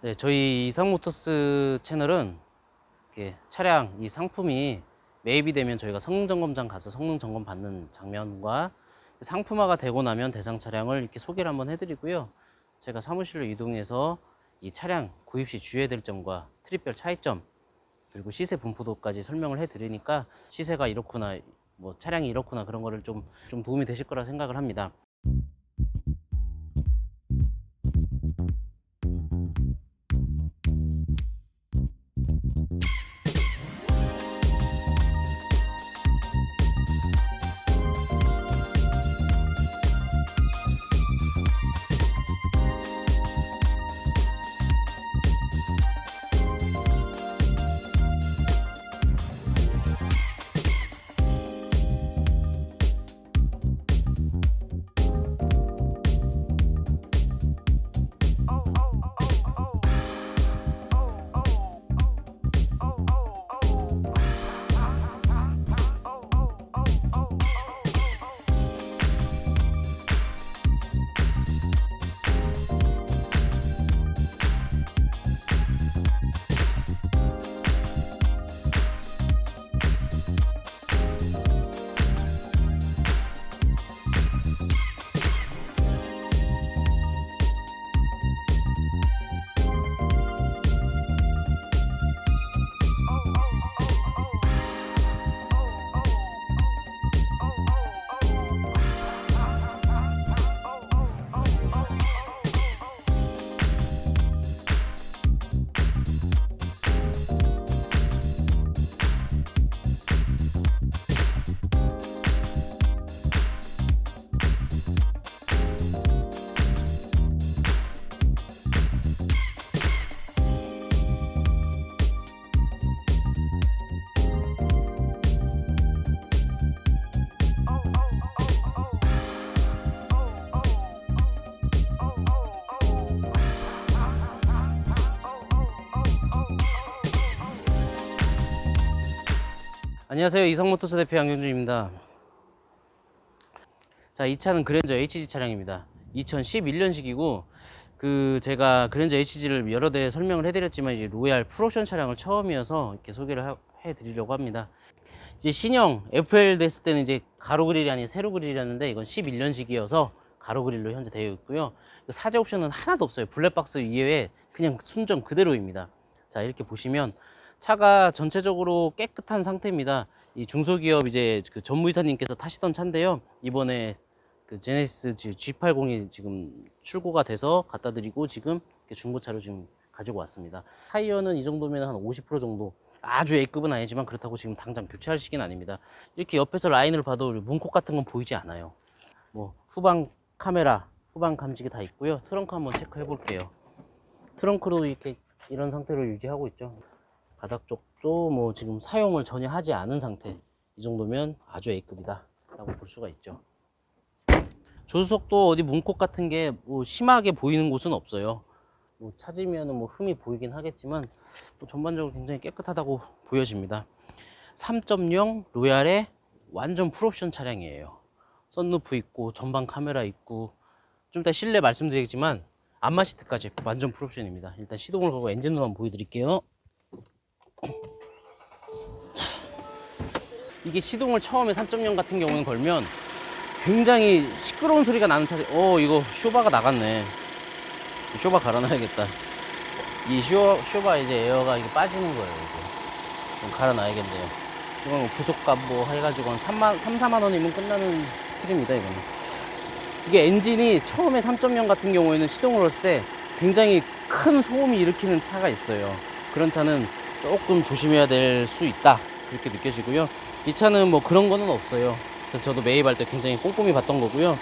네, 저희 이상모터스 채널은 이렇게 차량 이 상품이 매입이 되면 저희가 성능점검장 가서 성능 점검 받는 장면과 상품화가 되고 나면 대상 차량을 이렇게 소개를 한번 해드리고요. 제가 사무실로 이동해서 이 차량 구입 시 주의해야 될 점과 트립별 차이점 그리고 시세 분포도까지 설명을 해드리니까 시세가 이렇구나, 뭐 차량이 이렇구나 그런 거를 좀 도움이 되실 거라 생각을 합니다. 안녕하세요, 이상모터스 대표 양경준입니다. 자, 이 차는 그랜저 HG 차량입니다. 2011년식이고 제가 그랜저 HG를 여러 대 설명을 해드렸지만 이제 로얄 풀옵션 차량을 처음이어서 이렇게 소개를 해드리려고 합니다. 이제 신형 FL 됐을 때는 이제 가로 그릴이 아닌 세로 그릴이었는데 이건 11년식이어서 가로 그릴로 현재 되어 있고요. 사제 옵션은 하나도 없어요. 블랙박스 이외에 그냥 순정 그대로입니다. 자, 이렇게 보시면 차가 전체적으로 깨끗한 상태입니다. 이 중소기업 이제 그 전무이사님께서 타시던 차인데요. 이번에 그 제네시스 G80이 지금 출고가 돼서 갖다 드리고 지금 중고차로 지금 가지고 왔습니다. 타이어는 이 정도면 한 50% 정도, 아주 A급은 아니지만 그렇다고 지금 당장 교체할 시기는 아닙니다. 이렇게 옆에서 라인을 봐도 문콕 같은 건 보이지 않아요. 뭐 후방 카메라, 후방 감지기 다 있고요. 트렁크 한번 체크해 볼게요. 트렁크도 이렇게 이런 상태로 유지하고 있죠. 바닥 쪽도 뭐 지금 사용을 전혀 하지 않은 상태, 이 정도면 아주 A급이다 라고 볼 수가 있죠. 조수석도 어디 문콕 같은 게 뭐 심하게 보이는 곳은 없어요. 뭐 찾으면 뭐 흠이 보이긴 하겠지만 뭐 전반적으로 굉장히 깨끗하다고 보여집니다. 3.0 로얄의 완전 풀옵션 차량이에요. 썬루프 있고 전방 카메라 있고 좀 이따 실내 말씀드리겠지만 안마 시트까지 완전 풀옵션입니다. 일단 시동을 걸고 엔진으로 한번 보여드릴게요. 자, 이게 시동을 처음에 3.0 같은 경우는 걸면 굉장히 시끄러운 소리가 나는 차들. 이거 쇼바가 나갔네. 쇼바 갈아놔야겠다. 이 쇼바 이제 에어가 이게 빠지는 거예요. 이제 좀 갈아놔야겠네요. 이건 뭐 부속값 뭐 해가지고 한 4만 원이면 끝나는 수준입니다. 이거는. 이게 엔진이 처음에 3.0 같은 경우에는 시동을 걸었을 때 굉장히 큰 소음이 일으키는 차가 있어요. 그런 차는 조금 조심해야 될 수 있다, 그렇게 느껴지고요. 이 차는 뭐 그런 거는 없어요. 그래서 저도 매입할 때 굉장히 꼼꼼히 봤던 거고요.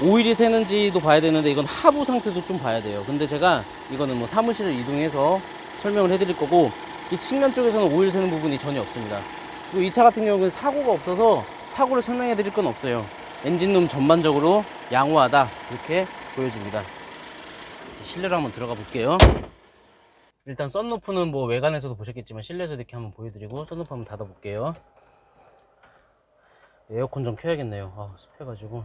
오일이 새는지도 봐야 되는데 이건 하부 상태도 좀 봐야 돼요. 근데 제가 이거는 뭐 사무실을 이동해서 설명을 해드릴 거고, 이 측면 쪽에서는 오일 새는 부분이 전혀 없습니다. 그리고 이 차 같은 경우는 사고가 없어서 사고를 설명해 드릴 건 없어요. 엔진룸 전반적으로 양호하다, 그렇게 보여집니다. 실내로 한번 들어가 볼게요. 일단 썬루프는 뭐 외관에서도 보셨겠지만 실내에서 이렇게 한번 보여드리고, 썬루프 한번 닫아 볼게요. 에어컨 좀 켜야겠네요. 습해가지고.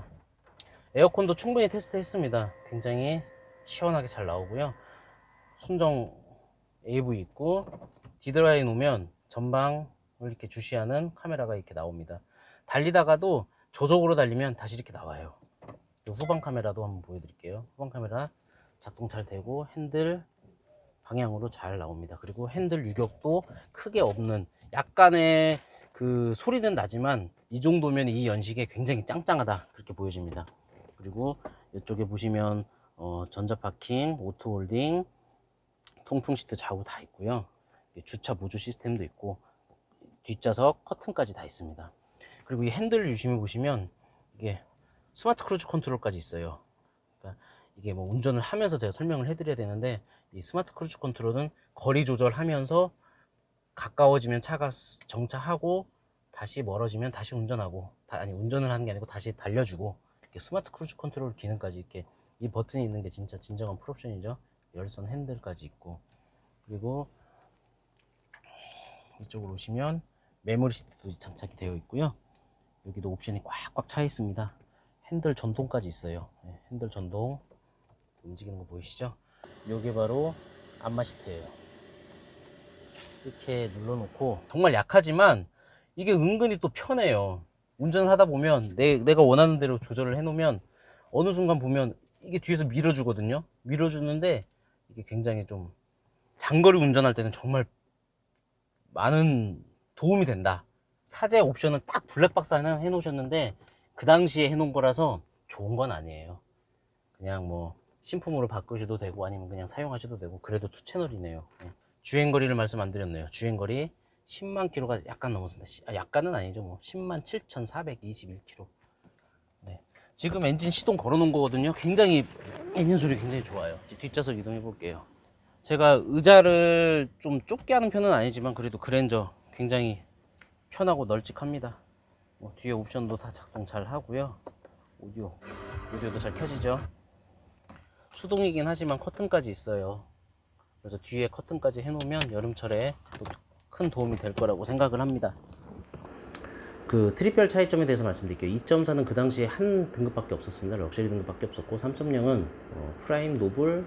에어컨도 충분히 테스트 했습니다. 굉장히 시원하게 잘 나오고요. 순정 AV 있고, D드라이에 놓으면 전방을 이렇게 주시하는 카메라가 이렇게 나옵니다. 달리다가도 저속으로 달리면 다시 이렇게 나와요. 후방 카메라도 한번 보여드릴게요. 후방 카메라 작동 잘 되고 핸들 방향으로 잘 나옵니다. 그리고 핸들 유격도 크게 없는, 약간의 그 소리는 나지만 이 정도면 이 연식에 굉장히 짱짱하다 그렇게 보여집니다. 그리고 이쪽에 보시면 전자 파킹, 오토 홀딩, 통풍 시트 좌우 다 있고요. 주차 보조 시스템도 있고 뒷좌석 커튼까지 다 있습니다. 그리고 이 핸들 유심히 보시면 이게 스마트 크루즈 컨트롤까지 있어요. 그러니까 이게 뭐 운전을 하면서 제가 설명을 해드려야 되는데, 이 스마트 크루즈 컨트롤은 거리 조절하면서 가까워지면 차가 정차하고 다시 멀어지면 다시 운전하고, 아니 운전을 하는 게 아니고 다시 달려주고, 이렇게 스마트 크루즈 컨트롤 기능까지 이렇게 이 버튼이 있는 게 진짜 진정한 풀옵션이죠. 열선 핸들까지 있고, 그리고 이쪽으로 오시면 메모리 시트도 장착이 되어 있고요. 여기도 옵션이 꽉꽉 차 있습니다. 핸들 전동까지 있어요. 네, 핸들 전동 움직이는 거 보이시죠? 요게 바로 안마 시트예요. 이렇게 눌러놓고, 정말 약하지만 이게 은근히 또 편해요. 운전을 하다 보면 내가 원하는 대로 조절을 해놓으면 어느 순간 보면 이게 뒤에서 밀어주거든요. 밀어주는데 이게 굉장히 좀 장거리 운전할 때는 정말 많은 도움이 된다. 사제 옵션은 딱 블랙박스 하나 해놓으셨는데 그 당시에 해놓은 거라서 좋은 건 아니에요. 그냥 뭐 신품으로 바꾸셔도 되고 아니면 그냥 사용하셔도 되고, 그래도 2채널이네요. 주행거리를 말씀 안 드렸네요. 주행거리 10만 킬로가 약간 넘었습니다. 약간은 아니죠. 뭐 10만 7,421킬로. 네. 지금 엔진 시동 걸어 놓은 거거든요. 굉장히 엔진 소리 굉장히 좋아요. 뒷좌석 이동해 볼게요. 제가 의자를 좀 좁게 하는 편은 아니지만 그래도 그랜저 굉장히 편하고 널찍합니다. 뒤에 옵션도 다 작동 잘 하고요. 오디오도 잘 켜지죠. 수동이긴 하지만 커튼까지 있어요. 그래서 뒤에 커튼까지 해놓으면 여름철에 또 큰 도움이 될 거라고 생각을 합니다. 그 트립별 차이점에 대해서 말씀드릴게요. 2.4는 그 당시에 한 등급밖에 없었습니다. 럭셔리 등급밖에 없었고, 3.0은 프라임, 노블,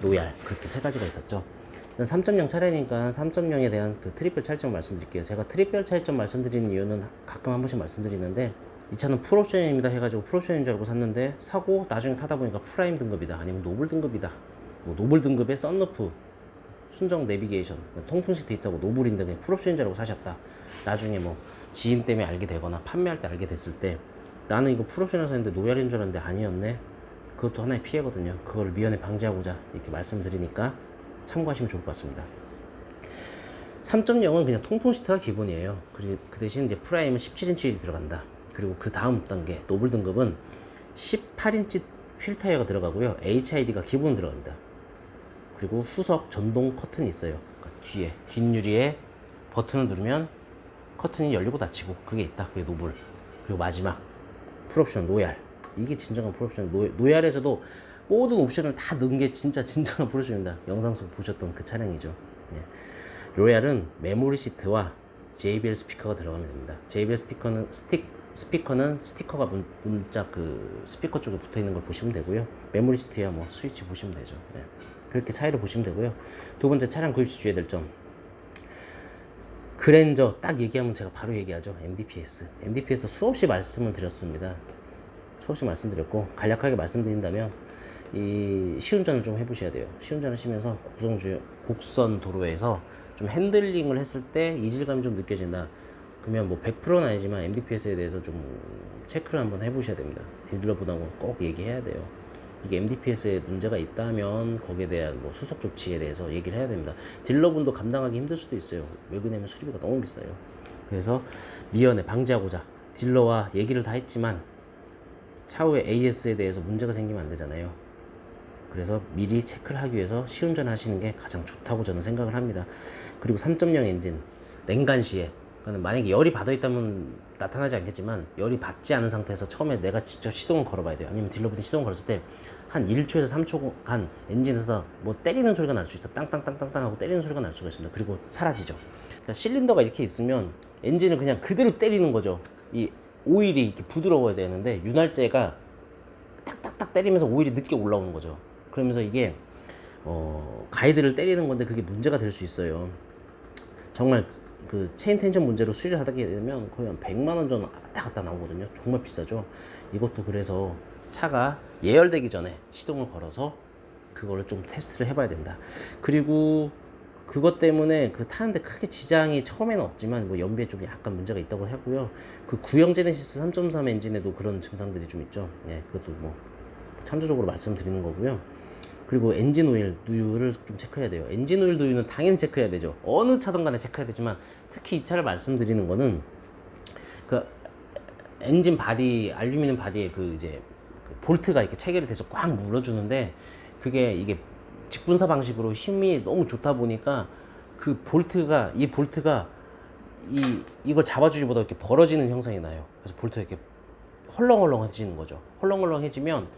로얄, 그렇게 세 가지가 있었죠. 일단 3.0 차량이니까 3.0에 대한 그 트립별 차이점 말씀드릴게요. 제가 트립별 차이점 말씀드리는 이유는 가끔 한 번씩 말씀드리는데, 이 차는 풀옵션입니다 해가지고 풀옵션인 줄 알고 샀는데, 사고 나중에 타다 보니까 프라임 등급이다, 아니면 노블 등급이다, 뭐 노블 등급의 썬루프, 순정 내비게이션, 통풍 시트 있다고 노블인데 그냥 풀옵션인 줄 알고 사셨다. 나중에 뭐 지인 때문에 알게 되거나 판매할 때 알게 됐을 때, 나는 이거 풀옵션에서 샀는데 노얄인 줄 알았는데 아니었네. 그것도 하나의 피해거든요. 그걸 미연에 방지하고자 이렇게 말씀드리니까 참고하시면 좋을 것 같습니다. 3.0은 그냥 통풍 시트가 기본이에요. 그 대신 이제 프라임은 17인치 들어간다. 그리고 그 다음 단계 노블 등급은 18인치 휠 타이어가 들어가고요. HID가 기본 들어갑니다. 그리고 후석 전동 커튼이 있어요. 그러니까 뒤에 뒷유리에 버튼을 누르면 커튼이 열리고 닫히고, 그게 있다. 그게 노블. 그리고 마지막 풀옵션 로얄. 이게 진정한 풀옵션. 로얄에서도 모든 옵션을 다 넣은 게 진짜 진정한 풀옵션입니다. 영상 속 보셨던 그 차량이죠. 예. 로얄은 메모리 시트와 JBL 스피커가 들어가면 됩니다. JBL 스피커는 스티커가 문자 그 스피커 쪽에 붙어 있는 걸 보시면 되고요. 메모리 시트야 뭐 스위치 보시면 되죠. 예. 그렇게 차이를 보시면 되고요. 두 번째, 차량 구입 시 주의해야 될 점. 그랜저 딱 얘기하면 제가 바로 얘기하죠. MDPS 수없이 말씀을 드렸습니다. 수없이 말씀드렸고, 간략하게 말씀드린다면 이 시운전을 좀 해보셔야 돼요. 시운전 하시면서 곡선 도로에서 좀 핸들링을 했을 때 이질감이 좀 느껴진다. 그러면 뭐 100%는 아니지만 MDPS에 대해서 좀 체크를 한번 해보셔야 됩니다. 딜러분하고 꼭 얘기해야 돼요. 이게 MDPS에 문제가 있다면 거기에 대한 뭐 수속 조치에 대해서 얘기를 해야 됩니다. 딜러분도 감당하기 힘들 수도 있어요. 왜 그러냐면 수리비가 너무 비싸요. 그래서 미연에 방지하고자 딜러와 얘기를 다 했지만 차후에 AS에 대해서 문제가 생기면 안 되잖아요. 그래서 미리 체크를 하기 위해서 시운전 하시는 게 가장 좋다고 저는 생각을 합니다. 그리고 3.0 엔진 냉간 시에, 만약에 열이 받아 있다면 나타나지 않겠지만, 열이 받지 않은 상태에서 처음에 내가 직접 시동을 걸어봐야 돼요. 아니면 딜러분이 시동을 걸었을 때 한 1초에서 3초간 엔진에서 뭐 때리는 소리가 날 수 있어. 땅땅땅땅땅 하고 때리는 소리가 날 수가 있습니다. 그리고 사라지죠. 그러니까 실린더가 이렇게 있으면 엔진을 그냥 그대로 때리는 거죠. 이 오일이 이렇게 부드러워야 되는데 윤활제가 딱딱딱 때리면서 오일이 늦게 올라오는 거죠. 그러면서 이게 가이드를 때리는 건데 그게 문제가 될 수 있어요. 정말 그 체인 텐션 문제로 수리를 하게 되면 거의 한 100만 원 정도 왔다 갔다 나오거든요. 정말 비싸죠. 이것도 그래서 차가 예열되기 전에 시동을 걸어서 그거를 좀 테스트를 해봐야 된다. 그리고 그것 때문에 그 타는데 크게 지장이 처음에는 없지만 뭐 연비에 좀 약간 문제가 있다고 하고요. 그 구형 제네시스 3.3 엔진에도 그런 증상들이 좀 있죠. 예, 그것도 뭐 참조적으로 말씀드리는 거고요. 그리고 엔진 오일 누유를 좀 체크해야 돼요. 엔진 오일 누유는 당연히 체크해야 되죠. 어느 차든 간에 체크해야 되지만 특히 이 차를 말씀드리는 거는 그 엔진 바디, 알루미늄 바디에 그 이제 그 볼트가 이렇게 체결이 돼서 꽉 물어주는데 그게 이게 직분사 방식으로 힘이 너무 좋다 보니까 그 볼트가 이걸 잡아주지보다 이렇게 벌어지는 형상이 나요. 그래서 볼트가 이렇게 헐렁헐렁해지는 거죠. 헐렁헐렁해지면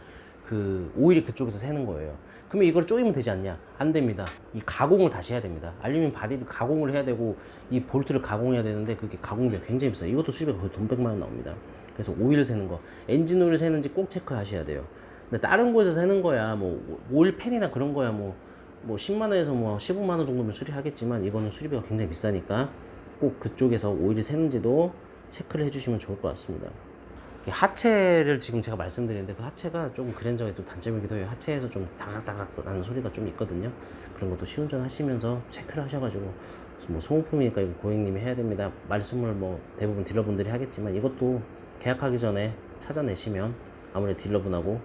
그 오일이 그쪽에서 새는 거예요. 그러면 이걸 조이면 되지 않냐? 안 됩니다. 이 가공을 다시 해야 됩니다. 알루미늄 바디를 가공을 해야 되고 이 볼트를 가공해야 되는데 그게 가공비가 굉장히 비싸요. 이것도 수리비가 거의 돈 100만 원 나옵니다. 그래서 오일 새는 거, 엔진 오일 새는지 꼭 체크하셔야 돼요. 근데 다른 곳에서 새는 거야, 뭐 오일 팬이나 그런 거야 뭐 10만 원에서 뭐 15만 원 정도면 수리하겠지만 이거는 수리비가 굉장히 비싸니까 꼭 그쪽에서 오일이 새는지도 체크를 해주시면 좋을 것 같습니다. 하체를 지금 제가 말씀드리는데 그 하체가 좀 그랜저의 또 단점이기도 해요. 하체에서 좀 다각다각 나는 소리가 좀 있거든요. 그런 것도 시운전 하시면서 체크를 하셔가지고 뭐 소모품이니까 이거 고객님이 해야 됩니다. 말씀을 뭐 대부분 딜러분들이 하겠지만 이것도 계약하기 전에 찾아내시면 아무래도 딜러분하고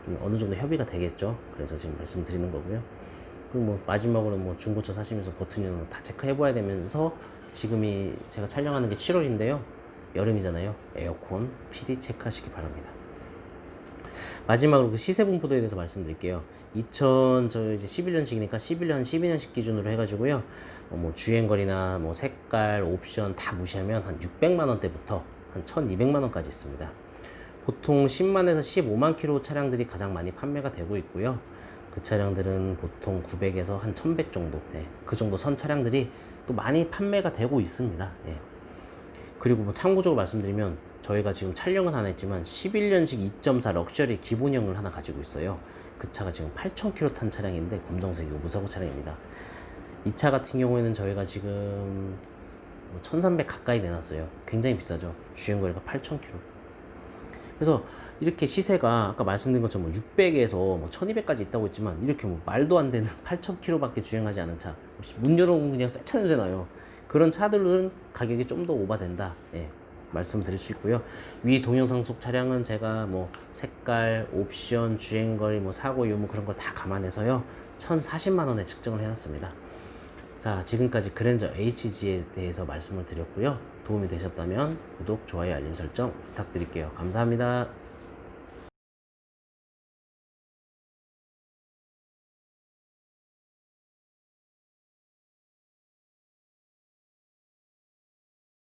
좀 어느 정도 협의가 되겠죠. 그래서 지금 말씀드리는 거고요. 그리고 뭐 마지막으로 뭐 중고차 사시면서 버튼이나 다 체크해봐야 되면서 지금이 제가 촬영하는 게 7월인데요. 여름이잖아요. 에어컨 필히 체크하시기 바랍니다. 마지막으로 그 시세 분포도에 대해서 말씀드릴게요. 저 이제 11년식이니까 11년, 12년식 기준으로 해가지고요. 뭐 주행거리나 뭐 색깔, 옵션 다 무시하면 한 600만 원대부터 한 1200만 원까지 있습니다. 보통 10만에서 15만 킬로 차량들이 가장 많이 판매가 되고 있고요. 그 차량들은 보통 900에서 한 1100 정도, 그 정도 선 차량들이 또 많이 판매가 되고 있습니다. 그리고 뭐 참고적으로 말씀드리면 저희가 지금 촬영은 안 했지만 11년식 2.4 럭셔리 기본형을 하나 가지고 있어요. 그 차가 지금 8,000km 탄 차량인데 검정색이고 무사고 차량입니다. 이 차 같은 경우에는 저희가 지금 1,300 가까이 내놨어요. 굉장히 비싸죠. 주행거리가 8,000km. 그래서 이렇게 시세가 아까 말씀드린 것처럼 600에서 1200까지 있다고 했지만 이렇게 말도 안 되는 8,000km 밖에 주행하지 않은 차, 문 열어보면 그냥 새 차 냄새 나요. 그런 차들은 가격이 좀 더 오바된다, 말씀드릴 수 있고요. 위 동영상 속 차량은 제가 뭐 색깔, 옵션, 주행거리, 뭐 사고 유무 그런 걸 다 감안해서요 1,040만 원에 측정을 해놨습니다. 자, 지금까지 그랜저 HG에 대해서 말씀을 드렸고요. 도움이 되셨다면 구독, 좋아요, 알림 설정 부탁드릴게요. 감사합니다.